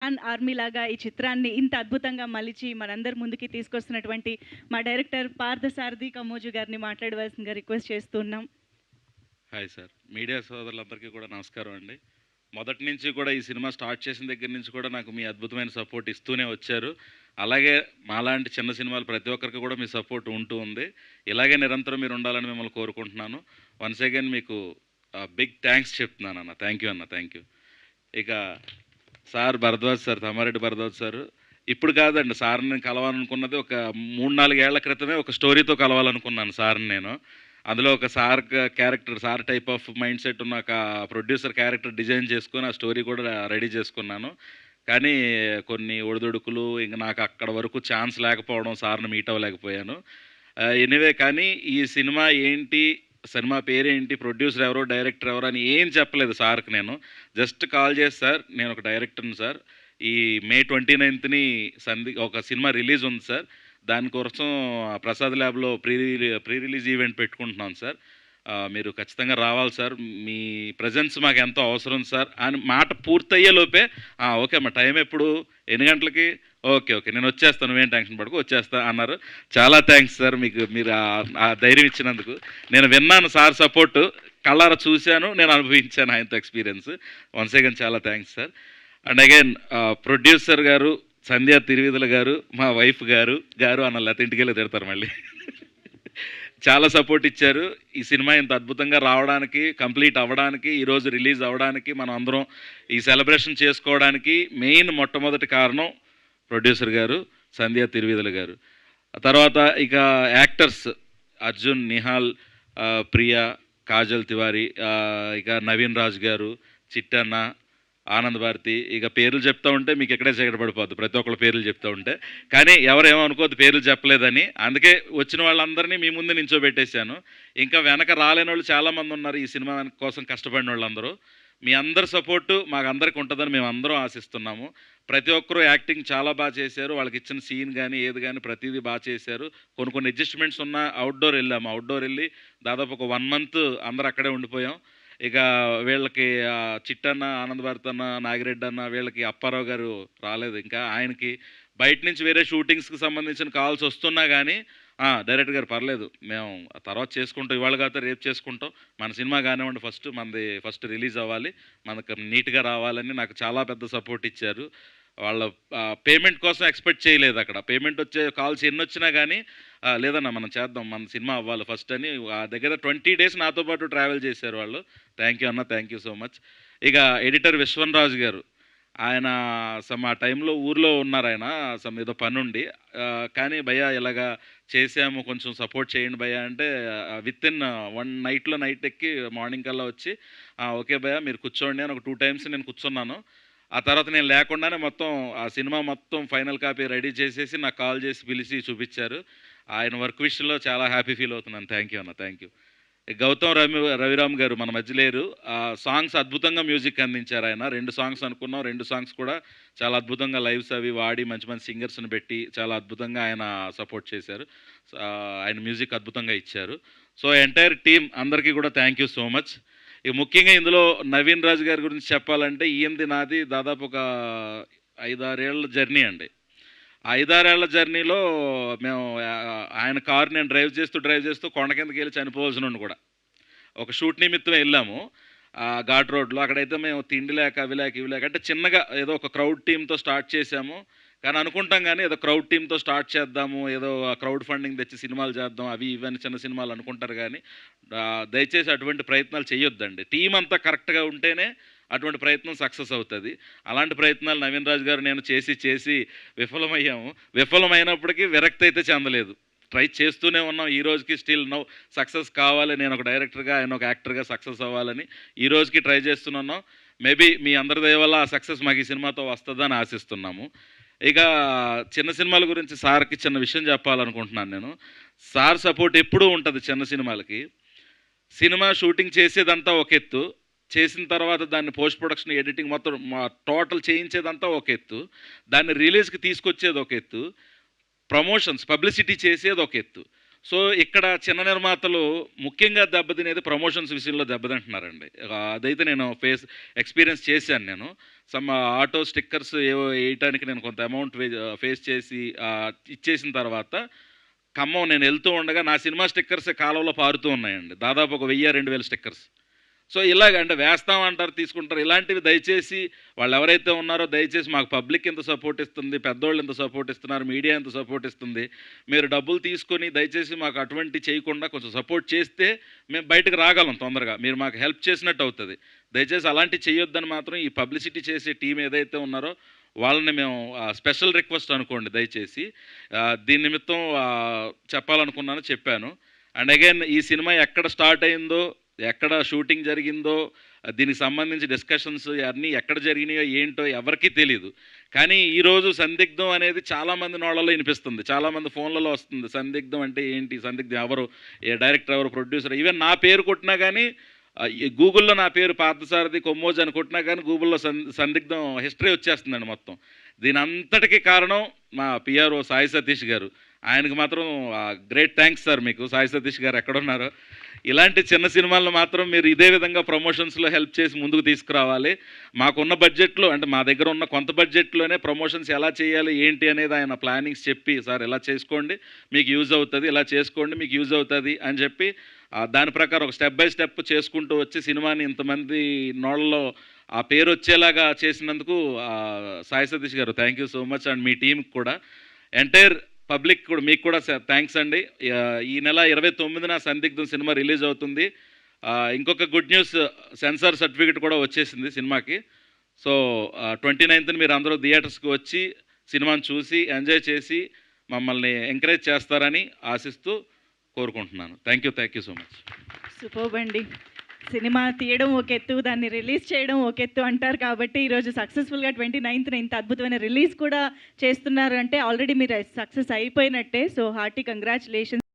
జవాన్ army లాగా ఈ చిత్రాన్ని ఇంత అద్భుతంగా మలిచి మనందరి ముందుకి తీసుకొస్తున్నటువంటి మా డైరెక్టర్ పార్థసారథి కమ్మోజు గారిని మాట్లాడవలసిందిగా రిక్వెస్ట్ చేస్తున్నాం. హాయ్ సార్, మీడియా సోదరులందరికీ కూడా నమస్కారం అండి. మొదటి నుంచి కూడా ఈ సినిమా స్టార్ట్ చేసిన దగ్గర నుంచి కూడా నాకు మీ అద్భుతమైన సపోర్ట్ ఇస్తూనే వచ్చారు. అలాగే మాలాంటి చిన్న సినిమాలు ప్రతి ఒక్కరికి కూడా మీ సపోర్ట్ ఉంటూ ఉంది. ఇలాగే నిరంతరం మీరు ఉండాలని మిమ్మల్ని కోరుకుంటున్నాను. వన్స్ అగైన్ మీకు బిగ్ థ్యాంక్స్ చెప్తున్నాను అన్న. థ్యాంక్ యూ అన్న, థ్యాంక్ యూ. ఇక sir Bharadwaj sir, Tammareddy Bharadwaj sir, ఇప్పుడు కాదండి సార్ని కలవాలనుకున్నది ఒక 3-4 ఏళ్ల క్రితమే. ఒక స్టోరీతో కలవాలనుకున్నాను సార్ని నేను. అందులో ఒక sir character, sir type of mind set ఉన్న ఒక ప్రొడ్యూసర్ క్యారెక్టర్ డిజైన్ చేసుకొని ఆ స్టోరీ కూడా రెడీ చేసుకున్నాను. కానీ కొన్ని ఒడిదుడుకులు, ఇంక నాకు అక్కడ వరకు ఛాన్స్ లేకపోవడం, సార్ని మీట్ అవ్వలేకపోయాను. ఎనీవే, కానీ ఈ సినిమా ఏంటి, సినిమా పేరేంటి, ప్రొడ్యూసర్ ఎవరో, డైరెక్టర్ ఎవరో అని ఏం చెప్పలేదు సార్కి. నేను జస్ట్ కాల్ చేసి, సార్ నేను ఒక డైరెక్టర్ని సార్, ఈ మే 29ని ఒక సినిమా రిలీజ్ ఉంది సార్, దానికోసం ప్రసాద్ ల్యాబ్లో ప్రీ రిలీజ్ ఈవెంట్ పెట్టుకుంటున్నాం సార్, మీరు ఖచ్చితంగా రావాలి సార్, మీ ప్రజెన్స్ మాకు ఎంతో అవసరం సార్ అని మాట పూర్తయ్యేలోపే ఓకే అమ్మా, టైం ఎప్పుడు, ఎన్ని గంటలకి, ఓకే ఓకే నేను వచ్చేస్తాను, నువ్వేం టెన్షన్ పడకు, వచ్చేస్తా అన్నారు. చాలా థ్యాంక్స్ సార్, మీరు ఆ ధైర్యం ఇచ్చినందుకు. నేను విన్నాను సార్ సపోర్టు, కళ్ళారా చూశాను, నేను అనుభవించాను ఆయనతో ఎక్స్పీరియన్స్. వన్స్ అగైన్ చాలా thanks sir. And again producer గారు సంధ్యా తిరువిధుల గారు, మా వైఫ్ గారు అన్న లేకపోతే ఇంటికెళ్ళి తిడతారు మళ్ళీ, చాలా సపోర్ట్ ఇచ్చారు. ఈ సినిమా ఇంత అద్భుతంగా రావడానికి, కంప్లీట్ అవ్వడానికి, ఈరోజు రిలీజ్ అవ్వడానికి, మనం అందరం ఈ సెలబ్రేషన్ చేసుకోవడానికి మెయిన్ మొట్టమొదటి కారణం ప్రొడ్యూసర్ గారు, సంధ్యా తిరువిధుల గారు. తర్వాత ఇక యాక్టర్స్ అర్జున్, నిహాల్, ప్రియా, కాజల్ తివారీ, ఇక నవీన్ రాజ్ గారు, చిట్టన్న, ఆనంద్ భారతి, ఇక పేర్లు చెప్తూ ఉంటే మీకు ఎక్కడే చీకటి పడిపోద్ది ప్రతి ఒక్కళ్ళ పేర్లు చెప్తూ ఉంటే. కానీ ఎవరేమో అనుకోద్దు పేర్లు చెప్పలేదని, అందుకే వచ్చిన వాళ్ళందరినీ మీ ముందు నించోబెట్టేశాను. ఇంకా వెనక రాలేని వాళ్ళు చాలామంది ఉన్నారు ఈ సినిమా కోసం కష్టపడిన వాళ్ళందరూ. మీ అందరి సపోర్టు మాకు అందరికి ఉంటుందని మేము అందరం ఆశిస్తున్నాము. ప్రతి ఒక్కరూ యాక్టింగ్ చాలా బాగా చేశారు, వాళ్ళకి ఇచ్చిన సీన్ కానీ ఏది కానీ ప్రతిదీ బాగా చేశారు. కొన్ని అడ్జస్ట్మెంట్స్ ఉన్న అవుట్డోర్ వెళ్ళాము, అవుట్డోర్ వెళ్ళి దాదాపు ఒక 1 మంత్ అందరూ అక్కడే ఉండిపోయాం. ఇక వీళ్ళకి చిట్టన్న, ఆనంద్ భారత్ అన్న, నాగిరెడ్డి అన్న, వీళ్ళకి అప్పారావు గారు రాలేదు. ఇంకా ఆయనకి బయట నుంచి వేరే షూటింగ్స్కి సంబంధించిన కాల్స్ వస్తున్నా కానీ డైరెక్టర్ గారు పర్లేదు, మేము తర్వాత చేసుకుంటాం, ఇవాళ కాకపోతే రేపు చేసుకుంటాం, మన సినిమా కానివ్వండి, మనది ఫస్ట్ రిలీజ్ అవ్వాలి, మనకు నీట్గా రావాలని నాకు చాలా పెద్ద సపోర్ట్ ఇచ్చారు. వాళ్ళ పేమెంట్ కోసం ఎక్స్పెక్ట్ చేయలేదు. అక్కడ పేమెంట్ వచ్చే కాల్స్ ఎన్ని వచ్చినా కానీ లేదన్నా మనం చేద్దాం, మన సినిమా అవ్వాలి ఫస్ట్ అని దగ్గర 20 days నాతో పాటు ట్రావెల్ చేశారు వాళ్ళు. థ్యాంక్ యూ అన్న, థ్యాంక్ యూ సో మచ్. ఇక ఎడిటర్ విశ్వన్ రాజు గారు, ఆయన ఆ టైంలో ఊర్లో ఉన్నారు, ఆయన ఏదో పని ఉండి, కానీ భయ్యా ఇలాగా చేసాము, కొంచెం సపోర్ట్ చేయండి భయ్యా అంటే విత్ ఇన్ 1 నైట్లో నైట్ ఎక్కి మార్నింగ్ కల్లా వచ్చి ఓకే భయ్యా మీరు కూర్చోండి అని ఒక 2 times నేను కూర్చున్నాను. ఆ తర్వాత నేను లేకుండానే మొత్తం ఆ సినిమా మొత్తం ఫైనల్ కాపీ రెడీ చేసేసి నాకు కాల్ చేసి పిలిచి చూపించారు. ఆయన వర్క్ విషయంలో చాలా హ్యాపీ ఫీల్ అవుతున్నాను. థ్యాంక్ యూ అన్న, థ్యాంక్ యూ. గౌతమ్ రవిరామ్ గారు మన మధ్య లేరు. సాంగ్స్ అద్భుతంగా మ్యూజిక్ అందించారు ఆయన. 2 సాంగ్స్ అనుకున్నాం, 2 సాంగ్స్ కూడా చాలా అద్భుతంగా లైవ్స్ అవి వాడి మంచి మంచి సింగర్స్ని పెట్టి చాలా అద్భుతంగా ఆయన సపోర్ట్ చేశారు. ఆయన మ్యూజిక్ అద్భుతంగా ఇచ్చారు. సో ఎంటైర్ టీమ్ అందరికీ కూడా థ్యాంక్ యూ సో మచ్. ఇక ముఖ్యంగా ఇందులో నవీన్ రాజు గారి గురించి చెప్పాలంటే, ఈయనది నాది దాదాపు ఒక 5-6 ఏళ్ళ జర్నీ అండి. 5-6 ఏళ్ల జర్నీలో మేము ఆయన కారు నేను డ్రైవ్ చేస్తూ కొండ కిందకి వెళ్ళి చనిపోవాల్సిన కూడా ఒక షూట్ నిమిత్తం వెళ్ళాము ఘాట్ రోడ్లో. అక్కడైతే మేము తిండి లేక అవి లేక ఇవి లేక అంటే చిన్నగా ఏదో ఒక క్రౌడ్ టీంతో స్టార్ట్ చేసాము. కానీ అనుకుంటాం కానీ ఏదో క్రౌడ్ టీంతో స్టార్ట్ చేద్దాము, ఏదో క్రౌడ్ ఫండింగ్ తెచ్చి సినిమాలు చేద్దాం, అవి ఇవన్నీ చిన్న సినిమాలు అనుకుంటారు. కానీ దయచేసి అటువంటి ప్రయత్నాలు చేయొద్దండి. టీం అంతా కరెక్ట్గా ఉంటేనే అటువంటి ప్రయత్నం సక్సెస్ అవుతుంది. అలాంటి ప్రయత్నాలు నవీన్ రాజు గారు నేను చేసి విఫలమయ్యాము. విఫలమైనప్పటికీ విరక్తి అయితే చెందలేదు, ట్రై చేస్తూనే ఉన్నాం. ఈ రోజుకి స్టిల్ నౌ సక్సెస్ కావాలి, నేను ఒక డైరెక్టర్గా, ఆయన ఒక యాక్టర్గా సక్సెస్ అవ్వాలని ఈ రోజుకి ట్రై చేస్తున్నాం. మేబీ మీ అందరి దయ వల్ల ఆ సక్సెస్ మాకు ఈ సినిమాతో వస్తుందని ఆశిస్తున్నాము. ఇక చిన్న సినిమాల గురించి సార్కి చిన్న విషయం చెప్పాలనుకుంటున్నాను నేను. సార్ సపోర్ట్ ఎప్పుడూ ఉంటుంది చిన్న సినిమాలకి. సినిమా షూటింగ్ చేసేదంతా ఒక ఎత్తు, చేసిన తర్వాత దాన్ని పోస్ట్ ప్రొడక్షన్, ఎడిటింగ్ మొత్తం టోటల్ చేయించేదంతా ఒక ఎత్తు, దాన్ని రిలీజ్కి తీసుకొచ్చేది ఒక ఎత్తు, ప్రమోషన్స్ పబ్లిసిటీ చేసేది ఒక ఎత్తు. సో ఇక్కడ చిన్న నిర్మాతలు ముఖ్యంగా దెబ్బతినేది ప్రమోషన్స్ విషయంలో దెబ్బతింటున్నారండి. అదైతే నేను ఎక్స్పీరియన్స్ చేశాను నేను. సమ్ ఆటో స్టిక్కర్స్ ఏవో వేయటానికి నేను కొంత అమౌంట్ ఫేస్ చేసి ఇచ్చేసిన తర్వాత ఖమ్మం నేను వెళ్తూ ఉండగా నా సినిమా స్టిక్కర్స్ కాలువలో పారుతూ ఉన్నాయండి. దాదాపు ఒక 1000-2000 స్టిక్కర్స్. సో ఇలాగ అంటే వేస్తామంటారు, తీసుకుంటారు. ఇలాంటివి దయచేసి వాళ్ళు ఎవరైతే ఉన్నారో దయచేసి మాకు పబ్లిక్ ఎంత సపోర్ట్ ఇస్తుంది, పెద్దోళ్ళు ఎంత సపోర్ట్ ఇస్తున్నారు, మీడియా ఎంత సపోర్ట్ ఇస్తుంది, మీరు డబ్బులు తీసుకొని దయచేసి మాకు అటువంటి చేయకుండా కొంచెం సపోర్ట్ చేస్తే మేము బయటకు రాగలం తొందరగా. మీరు మాకు హెల్ప్ చేసినట్టు అవుతుంది. దయచేసి అలాంటివి చేయొద్దని మాత్రం ఈ పబ్లిసిటీ చేసే టీం ఏదైతే ఉన్నారో వాళ్ళని మేము స్పెషల్ రిక్వెస్ట్ అనుకోండి దయచేసి. దీని నిమిత్తం చెప్పాలనుకున్నాను, చెప్పాను. అండ్ అగైన్ ఈ సినిమా ఎక్కడ స్టార్ట్ అయిందో, ఎక్కడ షూటింగ్ జరిగిందో, దీనికి సంబంధించి డిస్కషన్స్ అన్నీ ఎక్కడ జరిగినాయో ఏంటో ఎవరికీ తెలీదు. కానీ ఈరోజు సందిగ్ధం అనేది చాలామంది నోళ్ళలో వినిపిస్తుంది, చాలామంది ఫోన్లలో వస్తుంది. సందిగ్ధం అంటే ఏంటి, సందిగ్ధం ఎవరు, ఏ డైరెక్టర్ ఎవరు, ప్రొడ్యూసర్, ఈవెన్ నా పేరు కొట్టినా కానీ గూగుల్లో నా పేరు పార్థసారథి కొమ్మోజు అని కొట్టినా కానీ గూగుల్లో సందిగ్ధం హిస్టరీ వచ్చేస్తుందండి మొత్తం. దీని అంతటికీ కారణం మా పిఆర్ఓ సాయి సతీష్ గారు. ఆయనకు మాత్రం గ్రేట్ థ్యాంక్స్ సార్ మీకు. సాయి సతీష్ గారు ఎక్కడున్నారో, ఇలాంటి చిన్న సినిమాలను మాత్రం మీరు ఇదే విధంగా ప్రమోషన్స్లో హెల్ప్ చేసి ముందుకు తీసుకురావాలి. మాకున్న బడ్జెట్లో, అంటే మా దగ్గర ఉన్న కొంత బడ్జెట్లోనే ప్రమోషన్స్ ఎలా చేయాలి ఏంటి అనేది ఆయన ప్లానింగ్స్ చెప్పి, సార్ ఇలా చేసుకోండి మీకు యూజ్ అవుతుంది, ఇలా చేసుకోండి మీకు యూజ్ అవుతుంది అని చెప్పి దాని ప్రకారం ఒక స్టెప్ బై స్టెప్ చేసుకుంటూ వచ్చి సినిమాని ఇంతమంది నోళ్ళలో ఆ పేరు వచ్చేలాగా చేసినందుకు Sai Satish garu thank you so much. And మీ టీంకి కూడా, ఎంటైర్ పబ్లిక్ కూడా, మీకు కూడా థ్యాంక్స్ అండి. ఈ నెల 29న సందిగ్ధం సినిమా రిలీజ్ అవుతుంది. ఇంకొక గుడ్ న్యూస్, సెన్సార్ సర్టిఫికేట్ కూడా వచ్చేసింది సినిమాకి. సో 29న మీరు అందరూ థియేటర్స్కి వచ్చి సినిమాని చూసి ఎంజాయ్ చేసి మమ్మల్ని ఎంకరేజ్ చేస్తారని ఆశిస్తూ కోరుకుంటున్నాను. Thank you so much. Superb అండి. సినిమా తీయడం ఒక ఎత్తు, దాన్ని రిలీజ్ చేయడం ఒక ఎత్తు అంటారు. కాబట్టి ఈరోజు సక్సెస్ఫుల్గా 29న ఇంత అద్భుతమైన రిలీజ్ కూడా చేస్తున్నారు అంటే ఆల్రెడీ మీరు సక్సెస్ అయిపోయినట్టే. So hearty congratulations.